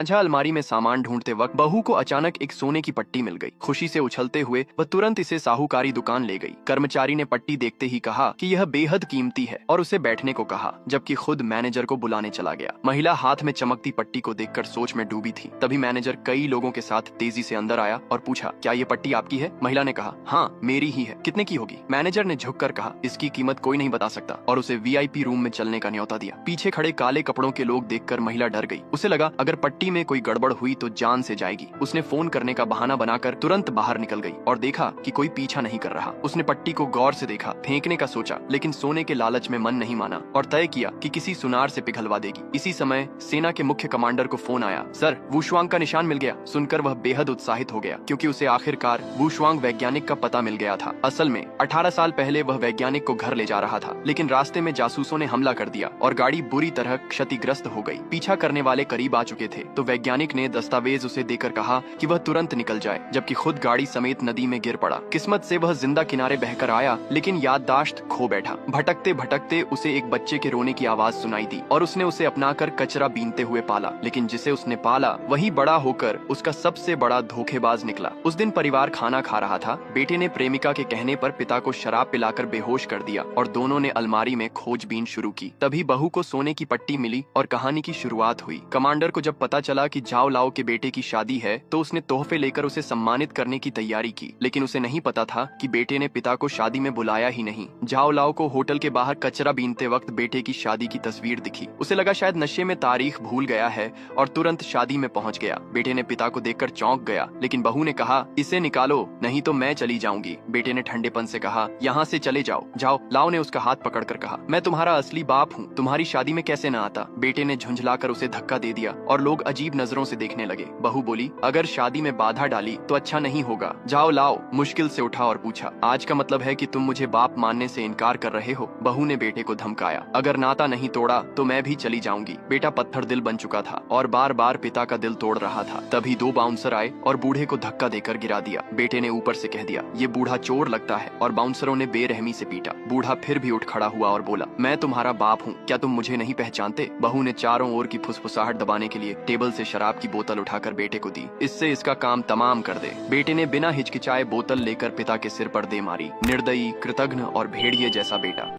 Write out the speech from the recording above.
अच्छा, अलमारी में सामान ढूंढते वक्त बहू को अचानक एक सोने की पट्टी मिल गई। खुशी से उछलते हुए वह तुरंत इसे साहूकारी दुकान ले गई। कर्मचारी ने पट्टी देखते ही कहा कि यह बेहद कीमती है और उसे बैठने को कहा, जबकि खुद मैनेजर को बुलाने चला गया। महिला हाथ में चमकती पट्टी को देखकर सोच में डूबी थी। तभी मैनेजर कई लोगों के साथ तेजी से अंदर आया और पूछा, क्या ये पट्टी आपकी है? महिला ने कहा, हाँ मेरी ही है। कितने की होगी? मैनेजर ने झुककर कहा, इसकी कीमत कोई नहीं बता सकता, और उसे वीआईपी रूम में चलने का न्योता दिया। पीछे खड़े काले कपड़ों के लोग देखकर महिला डर गई। उसे लगा अगर पट्टी में कोई गड़बड़ हुई तो जान से जाएगी। उसने फोन करने का बहाना बनाकर तुरंत बाहर निकल गई और देखा कि कोई पीछा नहीं कर रहा। उसने पट्टी को गौर से देखा, फेंकने का सोचा, लेकिन सोने के लालच में मन नहीं माना और तय किया कि किसी सुनार से पिघलवा देगी। इसी समय सेना के मुख्य कमांडर को फोन आया। सर, वुशुआंग का निशान मिल गया। सुनकर वह बेहद उत्साहित हो गया, क्योंकि उसे आखिरकार वुशुआंग वैज्ञानिक का पता मिल गया था। असल में 18 साल पहले वह वैज्ञानिक को घर ले जा रहा था, लेकिन रास्ते में जासूसों ने हमला कर दिया और गाड़ी बुरी तरह क्षतिग्रस्त हो गई। पीछा करने वाले करीब आ चुके थे, तो वैज्ञानिक ने दस्तावेज उसे देकर कहा कि वह तुरंत निकल जाए, जबकि खुद गाड़ी समेत नदी में गिर पड़ा। किस्मत से वह जिंदा किनारे बहकर आया, लेकिन याददाश्त खो बैठा। भटकते भटकते उसे एक बच्चे के रोने की आवाज सुनाई दी और उसने उसे अपनाकर कचरा बीनते हुए पाला। लेकिन जिसे उसने पाला वही बड़ा होकर उसका सबसे बड़ा धोखेबाज निकला। उस दिन परिवार खाना खा रहा था। बेटे ने प्रेमिका के कहने पर पिता को शराब पिलाकर बेहोश कर दिया और दोनों ने अलमारी में खोजबीन शुरू की। तभी बहू को सोने की पट्टी मिली और कहानी की शुरुआत हुई। कमांडर को जब पता चला कि झाओ लाओ के बेटे की शादी है, तो उसने तोहफे लेकर उसे सम्मानित करने की तैयारी की। लेकिन उसे नहीं पता था कि बेटे ने पिता को शादी में बुलाया ही नहीं। झाओ लाओ को होटल के बाहर कचरा बीनते वक्त बेटे की शादी की तस्वीर दिखी। उसे लगा शायद नशे में तारीख भूल गया है और तुरंत शादी में पहुंच गया। बेटे ने पिता को देखकर चौंक गया, लेकिन बहू ने कहा, इसे निकालो नहीं तो मैं चली जाऊंगी। बेटे ने ठंडेपन से कहा, यहाँ से चले जाओ। झाओ लाओ ने उसका हाथ पकड़कर कहा, मैं तुम्हारा असली बाप हूँ, तुम्हारी शादी में कैसे न आता। बेटे ने झुंझलाकर उसे धक्का दे दिया और लोग अजीब नजरों से देखने लगे। बहू बोली, अगर शादी में बाधा डाली तो अच्छा नहीं होगा। जाओ लाओ मुश्किल से उठा और पूछा, आज का मतलब है कि तुम मुझे बाप मानने से इनकार कर रहे हो? बहू ने बेटे को धमकाया, अगर नाता नहीं तोड़ा तो मैं भी चली जाऊंगी। बेटा पत्थर दिल बन चुका था और बार बार पिता का दिल तोड़ रहा था। तभी 2 बाउंसर आए और बूढ़े को धक्का देकर गिरा दिया। बेटे ने ऊपर से कह दिया, ये बूढ़ा चोर लगता है, और बाउंसरों ने बेरहमी से पीटा। बूढ़ा फिर भी उठ खड़ा हुआ और बोला, मैं तुम्हारा बाप हूँ, क्या तुम मुझे नहीं पहचानते? बहू ने चारों ओर की फुसफुसाहट दबाने के लिए टेबल से शराब की बोतल उठाकर बेटे को दी, इससे इसका काम तमाम कर दे। बेटे ने बिना हिचकिचाए बोतल लेकर पिता के सिर पर दे मारी। निर्दयी, कृतघ्न और भेड़िए जैसा बेटा।